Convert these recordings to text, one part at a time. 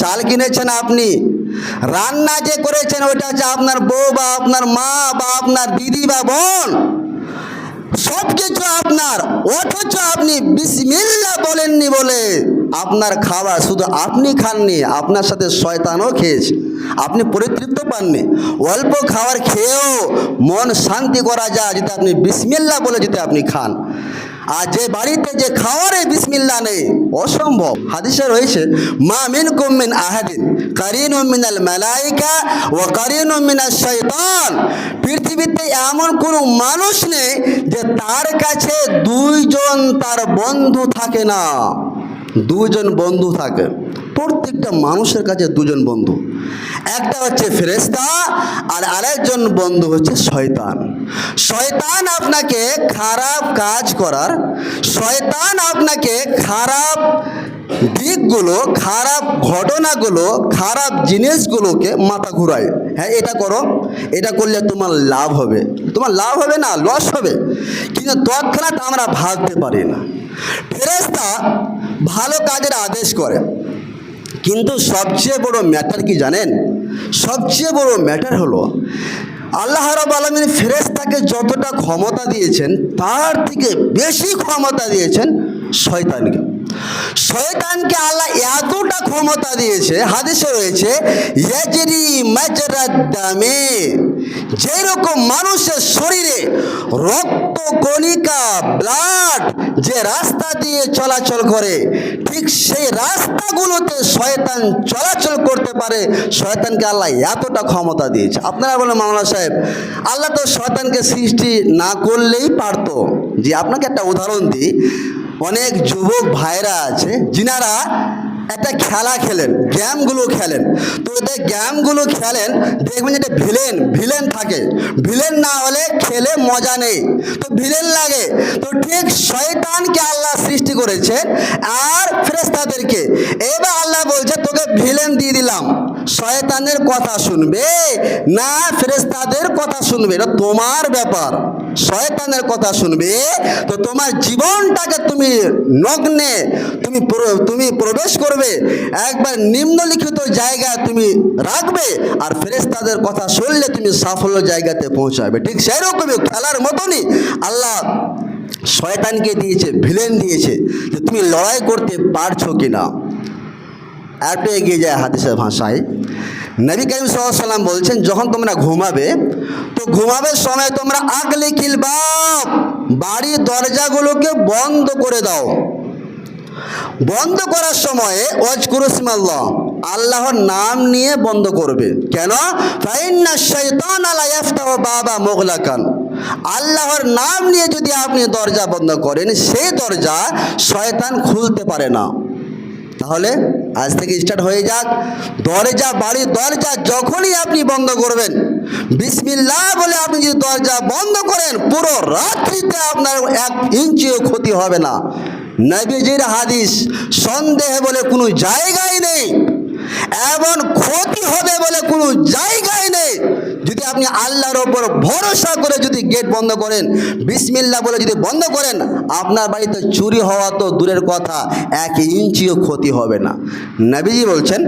চাল কিনেছেন আপনি, রান্না যে করেছেন ওইটা হচ্ছে আপনার বউ বা আপনার মা বা আপনার দিদি বা বোন, সব কিছু আপনার, অথচ আপনি বিসমিল্লাহ বলেননি বলে আপনার খাবার শুধু আপনি খাননি, আপনার সাথে শয়তানও খেয়েছে, আপনি পরিতৃপ্ত পাননি। অল্প খাবার খেয়েও মন শান্তি করা যায় যদি আপনি বিসমিল্লাহ বলে যদি আপনি খান। আর যে বাড়িতে যে খাওয়ারে বিসমিল্লাহ নেই, অসম্ভব। হাদিসে রয়েছে, মা মিনকুম মিন আহাদিন কারিনুম মিনাল মালাইকা ওয়া কারিনুম মিনাশ শাইতান, পৃথিবীতে এমন কোনো মানুষ নেই যে তার কাছে দুইজন তার বন্ধু থাকে না। দুজন বন্ধু থাকে, প্রত্যেকটা মানুষের কাছে দুজন বন্ধু, একটা হচ্ছে ফেরেশতা আর আরেকজন বন্ধু হচ্ছে শয়তান। শয়তান আপনাকে খারাপ কাজ করার, শয়তান আপনাকে খারাপ দিকগুলো, খারাপ ঘটনাগুলো, খারাপ জিনিসগুলোকে মাথা ঘুরায়। হ্যাঁ এটা করো, এটা করলে তোমার লাভ হবে, তোমার লাভ হবে না, লস হবে, কিন্তু তৎক্ষণাৎ আমরা ভাবতে পারি না। ফেরেশতা ভালো কাজের আদেশ করে, কিন্তু সবচেয়ে বড় ম্যাটার কি জানেন? সবচেয়ে বড় ম্যাটার হলো আল্লাহ রাব্বুল আলামিন ফেরেশতাকে যতটা ক্ষমতা দিয়েছেন তার থেকে বেশি ক্ষমতা দিয়েছেন শয়তানকে। শয়তানকে আল্লাহ এতটা ক্ষমতা দিয়েছে, হাদিসে রয়েছে ইয়াজরি মাজরাদ দামে, যেরকম মানুষের শরীরে রক্ত কণিকা, ব্লাড যে রাস্তা দিয়ে চলাচল করে, ঠিক সেই রাস্তাগুলোতে শয়তান চলাচল করতে পারে। শয়তানকে আল্লাহ এতটা ক্ষমতা দিয়েছে। আপনারা বলেন মাওলানা সাহেব, আল্লাহ তো শয়তানকে সৃষ্টি না করলেই পারতো। যে আপনাকে একটা উদাহরণ দিই, অনেক যুবক ভাইরা আছে যিনারা একটা খেলা খেলেন, গেমগুলো খেলেন, তো ওদের গেমগুলো খেলেন, দেখবেন যেটা ভিলেন থাকে, ভিলেন না হলে খেলে মজা নেই, তো ভিলেন লাগে। তো ঠিক শয়তানকে আল্লাহ সৃষ্টি করেছে আর ফেরেশতাদেরকে, এবার আল্লাহ বলছে তোকে ভিলেন দিয়ে দিলাম, শয়তানের কথা শুনবে না ফেরেশতাদের কথা শুনবে, এটা তোমার ব্যাপার। শয়তানের কথা শুনবে তো তোমার জীবনটাকে তুমি নগ্নে তুমি প্রবেশ করবে, একবার নিম্নলিখিত জায়গায় তুমি রাখবে, আর ফেরেশতাদের কথা শুনলে তুমি সাফল্য জায়গাতে পৌঁছাবে। ঠিক সেরকমই খেলার মতনই আল্লাহ শয়তানকে দিয়েছে, ভিলেন দিয়েছে, যে তুমি লড়াই করতে পারছো কিনা। একটু এগিয়ে যায় হাদিসের ভাষায়, নবী করিম সাল্লাল্লাহু আলাইহি ওয়াসাল্লাম বলছেন, যখন তোমরা ঘুমাবে তো ঘুমাবার সময় তোমরা আগলিকিল বাব, বাড়ির দরজাগুলোকে বন্ধ করে দাও। বন্ধ করার সময়ে ওয়াজকুরুসমাল্লাহ, আল্লাহর নাম নিয়ে বন্ধ করবে। কেন? ফাইন্না শাইতানা লা ইয়াফতাহু বাবা মুগলাকান, আল্লাহর নাম নিয়ে যদি আপনি দরজা বন্ধ করেন সেই দরজা শয়তান খুলতে পারে না। তাহলে আজ থেকে স্টার্ট হয়ে যাক, দরজা, বাড়ির দরজা যখনই আপনি বন্ধ করবেন, বিসমিল্লাহ বলে আপনি যদি দরজা বন্ধ করেন, পুরো রাত্রিতে আপনার 1 ইঞ্চিও ক্ষতি হবে না। নবীজির হাদিস, সন্দেহ বলে কোনো জায়গায় নেই, এমন ক্ষতি হবে বলে কোনো জায়গায় নেই। যদি আপনি আল্লাহর ওপর ভরসা করে যদি গেট বন্ধ করেন, বিসমিল্লাহ বলে যদি বন্ধ করেন, আপনার বাড়িতে চুরি হওয়া তো দূরের কথা, 1 ইঞ্চিও ক্ষতি হবে না। নবীজি বলছেন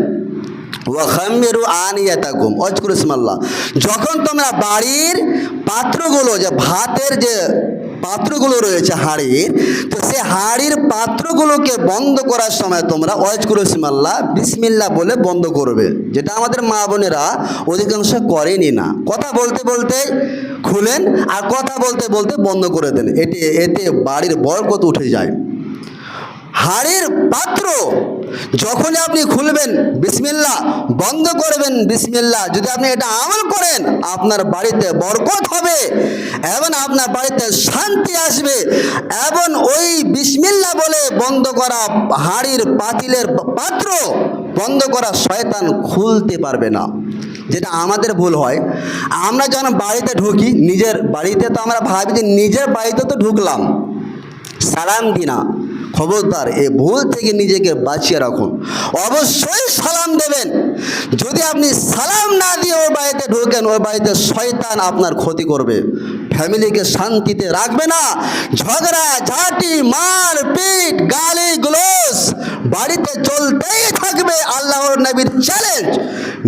ওয়াখামিরু আনিয়াতাকুম ওয়াজকুরুসমাল্লাহ, যখন তোমরা বাড়ির পাত্রগুলো, যে ভাতের যে পাত্রগুলো রয়েছে হাঁড়ির, তো সে হাঁড়ির পাত্রগুলোকে বন্ধ করার সময় তোমরা ওয়াজকুরুসমাল্লাহ, বিসমিল্লাহ বলে বন্ধ করবে, যেটা আমাদের মা বোনেরা অধিকাংশ করেনি না। কথা বলতে বলতে খুলেন আর কথা বলতে বলতে বন্ধ করে দেন, এতে বাড়ির বরকত উঠে যায়। হাঁড়ির পাত্র যখন আপনি খুলবেন বিসমিল্লাহ, বন্ধ করবেন বিসমিল্লাহ, যদি আপনি এটা আমল করেন আপনার বাড়িতে বরকত হবে এবং আপনার বাড়িতে শান্তি আসবে, এবং ওই বিসমিল্লাহ বলে বন্ধ করা হাঁড়ির পাতিলের পাত্র বন্ধ করা শয়তান খুলতে পারবে না। যেটা আমাদের ভুল হয়, আমরা যখন বাড়িতে ঢুকি, নিজের বাড়িতে তো আমরা ভাবি যে নিজের বাড়িতে তো ঢুকলাম, সালাম দিনা। খবরদার, এই ভুল থেকে নিজেকে বাঁচিয়ে রাখুন। অবশ্যই সালাম দেবেন, যদি আপনি সালাম না দিয়ে ওই বাড়িতে ঢোকেন, ওই বাড়িতে শয়তান আপনার ক্ষতি করবে, ফ্যামিলিকে শান্তিতে রাখবে না, ঝগড়া ঝাঁটি মার পিট গালি গ্লোস বাড়িতে চলতেই থাকবে। আল্লাহর নবীর চ্যালেঞ্জ,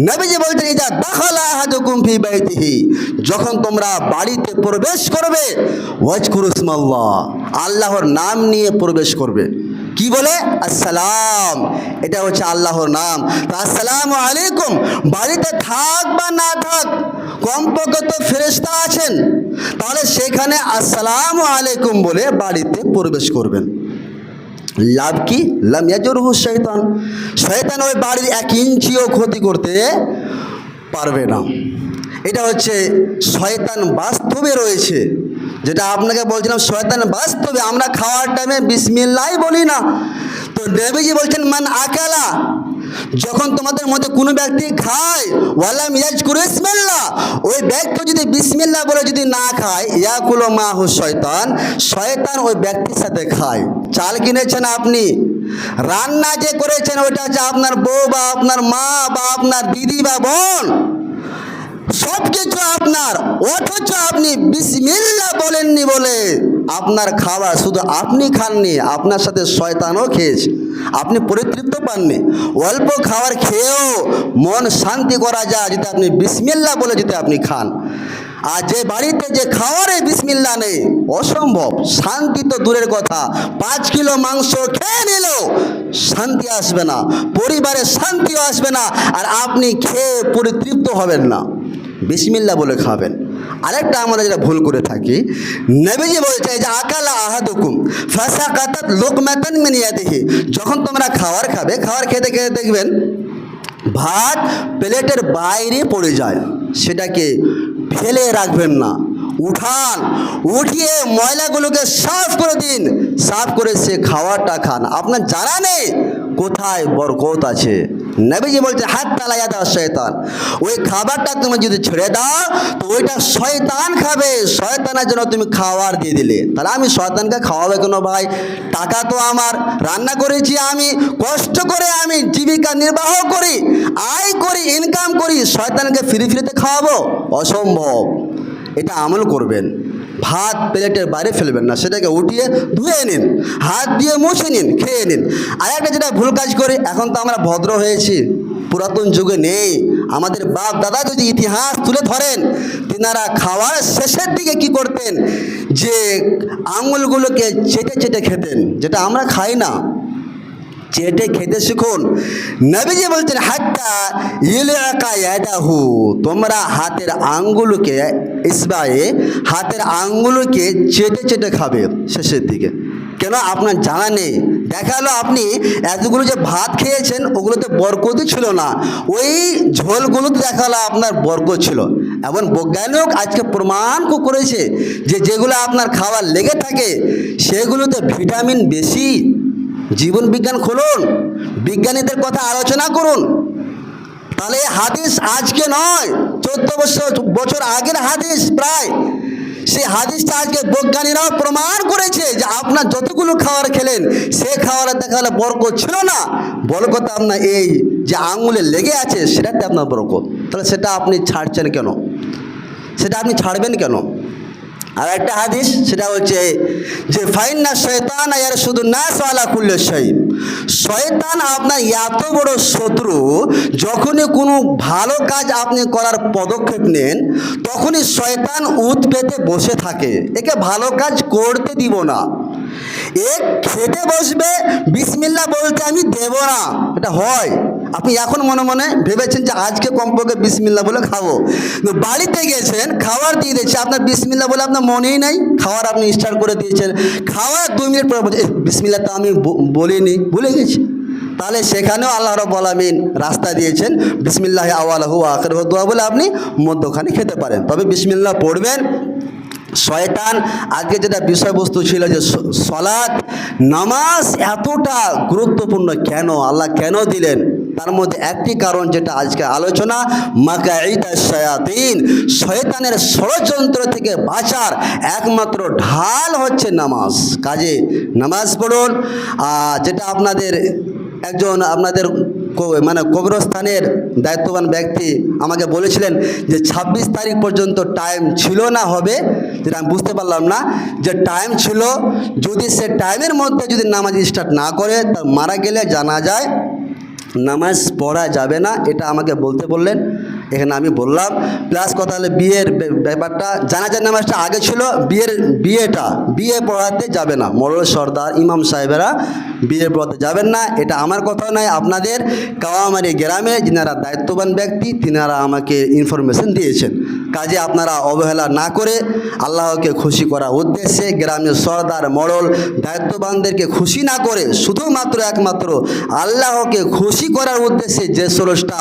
নবীজি বলছেন ইজা দাখালা আহাদুকুম ফি বাইতিহি, যখন তোমরা বাড়িতে প্রবেশ করবে ওয়াজকুরু ইসমাল্লাহ, আল্লাহর নাম নিয়ে প্রবেশ করবে। কি বলে? আসসালাম, এটা হচ্ছে আল্লাহর নাম। তো আসসালামু আলাইকুম বাড়িতে থাক বা না থাক, কমপক্ষে তো ফেরেশতা আছেন, তাহলে সেখানে আসসালামু আলাইকুম বলে বাড়িতে প্রবেশ করবেন। লাভ কি? লাম ইয়াজুরহু শয়তান, শয়তান ওই বাড়ির 1 ইঞ্চিও ক্ষতি করতে পারবে না। এটা হচ্ছে শয়তান বাস্তবে রয়েছে, যেটা আপনাকে বলছিলাম, শয়তান বাস্তবে। আমরা খাওয়ার টাইমে বিসমিল্লাহ বলি না, তো নবীজি বলছেন মান আকালা, যখন তোমাদের মধ্যে কোনো ব্যক্তি খায় ওয়ালাম ইয়াজকুরু ইসমাল্লাহ, ওই ব্যক্তি যদি বিসমিল্লাহ বলে যদি না খায়, ইয়াকুলু মাহু শয়তান, শয়তান ওই ব্যক্তির সাথে খায়। চাল কিনেছেন আপনি, রান্না যে করেছেন ওইটা হচ্ছে আপনার বউ বা আপনার মা বা আপনার দিদি বা বোন, সব কিছু আপনার, অথচ আপনি বিসমিল্লাহ বলেননি বলে আপনার খাবার শুধু আপনি খাননি, আপনার সাথে শয়তানও খেয়েছে, আপনি পরিতৃপ্ত পাননি। অল্প খাবার খেয়েও মন শান্তি করা যায় যদি আপনি বিসমিল্লাহ বলে যদি আপনি খান। আর যে বাড়িতে যে খাওয়ারে বিসমিল্লাহ নেই, অসম্ভব, শান্তি তো দূরের কথা, 5 কিলো মাংস খেয়ে নিলেও শান্তি আসবে না, পরিবারে শান্তিও আসবে না, আর আপনি খেয়ে পরিতৃপ্ত হবেন না। বিসমিল্লাহ বলে খাবেন। আরেকটা আমরা যেটা ভুল করে থাকি, নবীজি বলছে যে আকালা আহাদুকুম ফাসাকাতাত লুকমাতান মিন ইয়াদিহি, যখন তোমরা খাবার খাবে, খাবার খেতে খেতে দেখবেন ভাত প্লেটের বাইরে পড়ে যায়, সেটাকে ফেলে রাখবেন না, উঠান, উঠিয়ে ময়লাগুলোকে সাফ করে দিন, সাফ করে সে খাবারটা খান। আপনার জানা নেই কোথায় বরকত আছে। নবীজি বলছে হাত্তা লা ইয়াদা শয়তান, ওই খাবারটা তুমি যদি ছেড়ে দাও তো ওইটা শয়তান খাবে, শয়তানের জন্য তুমি খাবার দিয়ে দিলে। তাহলে আমি শয়তানকে খাওয়াবে কেন ভাই? টাকা তো আমার, রান্না করেছি আমি, কষ্ট করে আমি জীবিকা নির্বাহ করি, আয় করি, ইনকাম করি, শয়তানকে ফ্রিতে খাওয়াবো? অসম্ভব। এটা আমল করবেন, ভাত প্লেটের বাইরে ফেলবেন না, সেটাকে উঠিয়ে ধুয়ে নিন, হাত দিয়ে মুছে নিন, খেয়ে নিন। আর একটা যেটা ভুল কাজ করি, এখন তো আমরা ভদ্র হয়েছি, পুরাতন যুগে নেই। আমাদের বাপ দাদা যদি ইতিহাস তুলে ধরেন, তিনারা খাওয়ার শেষের দিকে কি করতেন, যে আঙুলগুলোকে চেটে চেটে খেতেন, যেটা আমরা খাই না। চেটে খেতে শিখুন। নবীজি বলছেন হাত্তা ইলআকা ইয়াদাহু, তোমরা হাতের আঙ্গুলকে ইসবায়ে, হাতের আঙ্গুলকে চেটে চেটে খাবে শেষের দিকে। কেন? আপনার জানা নেই, দেখালো আপনি এতগুলো যে ভাত খেয়েছেন ওগুলোতে বরকতই ছিল না, ওই ঝোলগুলোতে দেখালো আপনার বরকত ছিল। এমন বৈজ্ঞানিক আজকে প্রমাণ করেছে যে যেগুলো আপনার খাবার লেগে থাকে সেগুলোতে ভিটামিন বেশি। জীবন বিজ্ঞান খুলুন, বিজ্ঞানীদের কথা আলোচনা করুন। তাহলে এই হাদিস আজকে নয়, 14 বছর আগের হাদিস প্রায়, সেই হাদিসটা আজকে বৈজ্ঞানিকরাও প্রমাণ করেছে যে আপনার যতগুলো খাবার খেলেন সে খাবারে দেখালে বরকত ছিল না, বরকত আপনার এই যে আঙুলে লেগে আছে সেটাতে আপনার বরকত। তাহলে সেটা আপনি ছাড়ছেন কেন? সেটা আপনি ছাড়বেন কেন? আর একটা হাদিস, সেটা হচ্ছে যে ফাইন্না শয়তান ইয়ারশুদুন নাস আলা কুল্লি শাই, শয়তান আপনার এত বড় শত্রু, যখনই কোনো ভালো কাজ আপনি করার পদক্ষেপ নেন তখনই শয়তান উত পেতে বসে থাকে, একে ভালো কাজ করতে দিব না। এক খেতে বসবে, বিসমিল্লাহ বলতে আমি দেব না, এটা হয়। আপনি এখন মনে মনে ভেবেছেন যে আজকে কমপক্ষে বিসমিল্লাহ বলে খাবো, কিন্তু বাড়িতে গেছেন খাবার দিয়ে দিয়েছে, আপনার বিসমিল্লাহ বলে আপনার মনেই নাই, খাবার আপনি স্টার্ট করে দিয়েছেন, খাওয়ার 2 মিনিট পরে বলছে বিসমিল্লাহ তো আমি বলিনি, ভুলে গেছি। তাহলে সেখানেও আল্লাহ রাব্বুল আলামিন রাস্তা দিয়েছেন, বিসমিল্লাহি আওয়ালুহু ওয়া আখিরুহু দোয়া বলে আপনি মধ্যখানে খেতে পারেন, তবে বিসমিল্লাহ পড়বেন। শয়তান আজকে যেটা বিষয়বস্তু ছিল যে সালাত নামাজ এতটা গুরুত্বপূর্ণ কেন, আল্লাহ কেন দিলেন, তার মধ্যে একটি কারণ যেটা আজকে আলোচনা, মাকাইদাশ শায়াতিন, শয়তানের ষড়যন্ত্র থেকে বাঁচার একমাত্র ঢাল হচ্ছে নামাজ। কাজে নামাজ পড়ুন। যেটা আপনাদের একজন আপনাদের মানে কবরস্থানের দায়িত্ববান ব্যক্তি আমাকে বলেছিলেন যে 26 তারিখ পর্যন্ত টাইম ছিল না হবে, যেটা আমি বুঝতে পারলাম না যে টাইম ছিল, যদি সে টাইমের মধ্যে যদি নামাজ স্টার্ট না করে তা মারা গেলে জানা যায় নামাজ পড়া যাবে না, এটা আমাকে বলতে বললেন। এখানে আমি বললাম প্লাস কথা হলে বিয়ের ব্যাপারটা, জানাজার নামাজটা আগে ছিল, বিয়ে পড়াতে যাবে না, মোড়ল সর্দার ইমাম সাহেবেরা বিয়ে পড়াতে যাবেন না, এটা আমার কথা নয়, আপনাদের কাওয়ামারি গ্রামে যিনারা দায়িত্ববান ব্যক্তি তিনারা আমাকে ইনফরমেশন দিয়েছেন। কাজে আপনারা অবহেলা না করে আল্লাহকে খুশি করার উদ্দেশ্যে গ্রামের সর্দার মোড়ল দায়িত্ববানদেরকে খুশি না করে শুধুমাত্র একমাত্র আল্লাহকে খুশি করার উদ্দেশ্যে যে স্রষ্টা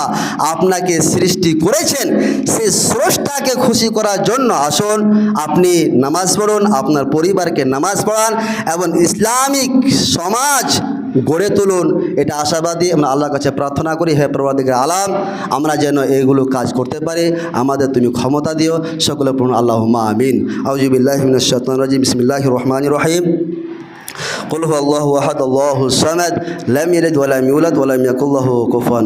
আপনাকে সৃষ্টি করেছেন সেই স্রষ্টাকে খুশি করার জন্য আসুন আপনি নামাজ পড়ুন, আপনার পরিবারকে নামাজ পড়ান এবং ইসলামিক সমাজ গড়ে তুলুন। এটা আশাবাদী আমরা আল্লাহর কাছে প্রার্থনা করি, হে পরওয়ারদিগার আলাম, আমরা যেন এগুলো কাজ করতে পারি, আমাদের তুমি ক্ষমতা দিও। সকলে পড়ুন আল্লাহুম্মা আমিন। আউযু বিল্লাহি মিনাশ শাইতানির রাজিম। বিসমিল্লাহির রহমানির রহিম। কুল হুয়াল্লাহু আহাদ, আল্লাহুস সামাদ, লাম ইয়ালিদ ওয়া লাম ইউলাদ ওয়া লাম ইয়াকুল লাহু কুফুয়ান